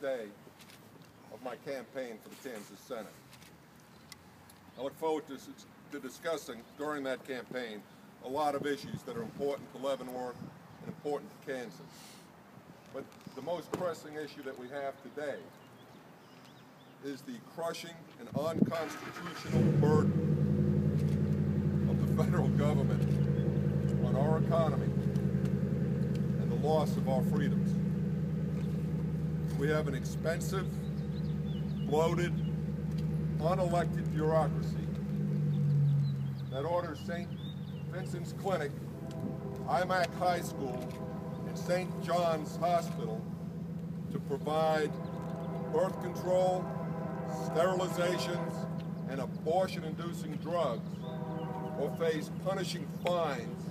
day of my campaign for the Kansas Senate. I look forward to discussing during that campaign a lot of issues that are important to Leavenworth and important to Kansas. But the most pressing issue that we have today is the crushing and unconstitutional burden of the federal government on our economy and the loss of our freedoms. We have an expensive, bloated, unelected bureaucracy that orders St. Vincent's Clinic, IMAC High School, and St. John's Hospital to provide birth control, sterilizations, and abortion-inducing drugs, or face punishing fines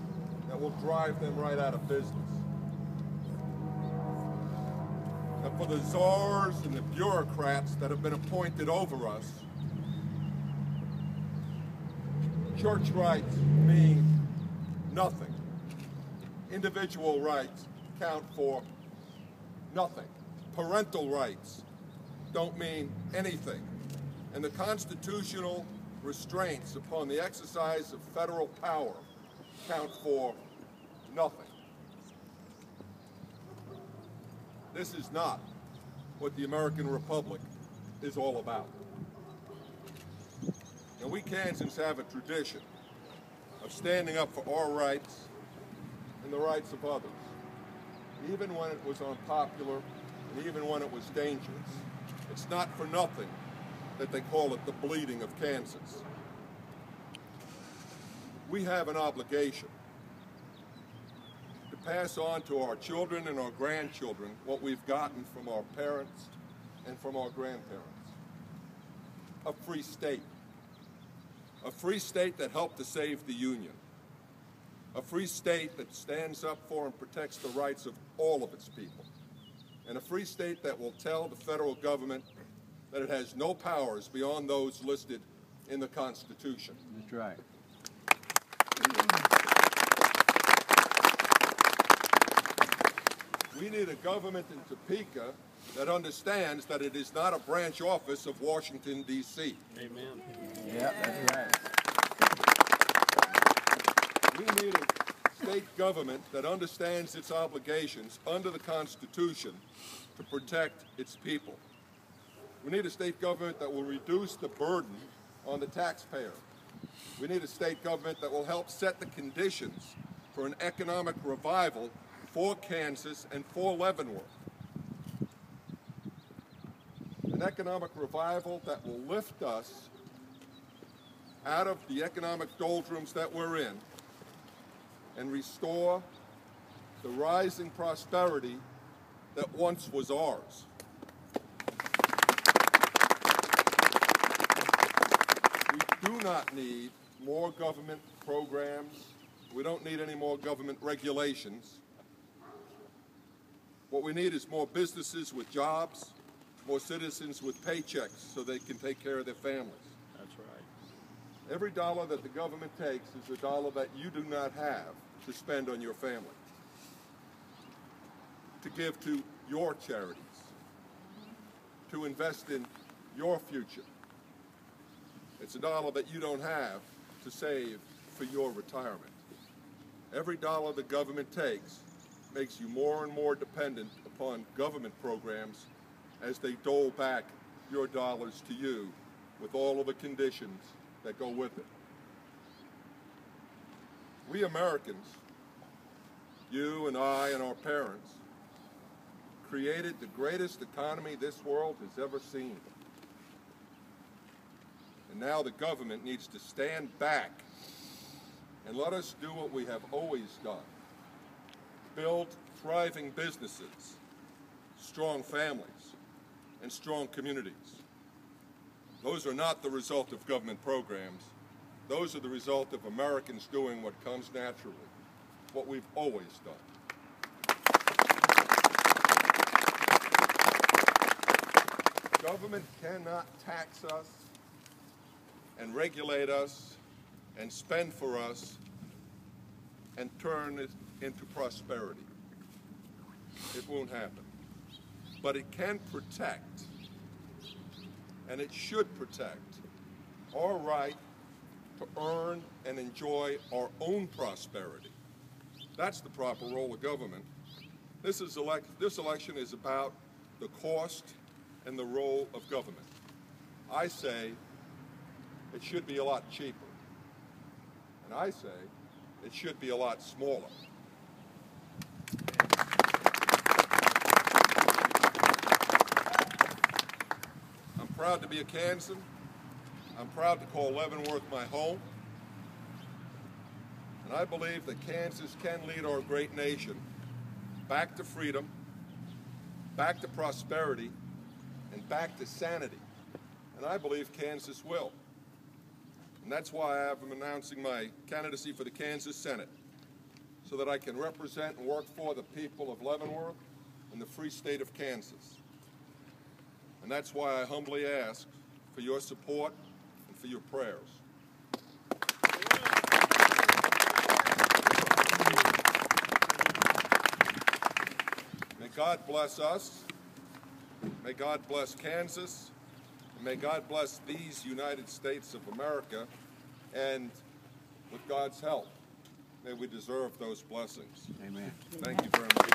that will drive them right out of business. And for the czars and the bureaucrats that have been appointed over us, church rights mean nothing. Individual rights count for nothing. Parental rights don't mean anything. And the constitutional restraints upon the exercise of federal power count for nothing. This is not what the American Republic is all about. Now, we Kansans have a tradition of standing up for our rights and the rights of others, even when it was unpopular and even when it was dangerous. It's not for nothing that they call it the bleeding of Kansas. We have an obligation to pass on to our children and our grandchildren what we've gotten from our parents and from our grandparents. A free state. A free state that helped to save the Union. A free state that stands up for and protects the rights of all of its people. And a free state that will tell the federal government that it has no powers beyond those listed in the Constitution. That's right. We need a government in Topeka that understands that it is not a branch office of Washington, D.C. Amen. Yeah, that's right. We need a state government that understands its obligations under the Constitution to protect its people. We need a state government that will reduce the burden on the taxpayer. We need a state government that will help set the conditions for an economic revival for Kansas and for Leavenworth. An economic revival that will lift us out of the economic doldrums that we're in and restore the rising prosperity that once was ours. We do not need more government programs. We don't need any more government regulations. What we need is more businesses with jobs, more citizens with paychecks so they can take care of their families. That's right. Every dollar that the government takes is a dollar that you do not have to spend on your family, to give to your charities, to invest in your future. It's a dollar that you don't have to save for your retirement. Every dollar the government takes makes you more and more dependent upon government programs as they dole back your dollars to you with all of the conditions that go with it. We Americans, you and I and our parents, created the greatest economy this world has ever seen. And now the government needs to stand back and let us do what we have always done. Build thriving businesses, strong families, and strong communities. Those are not the result of government programs. Those are the result of Americans doing what comes naturally, what we've always done. Government cannot tax us and regulate us and spend for us and turn it into prosperity. It won't happen. but it can protect, and it should protect, our right to earn and enjoy our own prosperity. That's the proper role of government. This election is about the cost and the role of government. I say it should be a lot cheaper. And I say it should be a lot smaller. I'm proud to be a Kansan. I'm proud to call Leavenworth my home. And I believe that Kansas can lead our great nation back to freedom, back to prosperity, and back to sanity. And I believe Kansas will. And that's why I'm announcing my candidacy for the Kansas Senate, so that I can represent and work for the people of Leavenworth and the free state of Kansas. And that's why I humbly ask for your support and for your prayers. May God bless us, may God bless Kansas, and may God bless these United States of America, and with God's help, may we deserve those blessings. Amen. Thank you very much.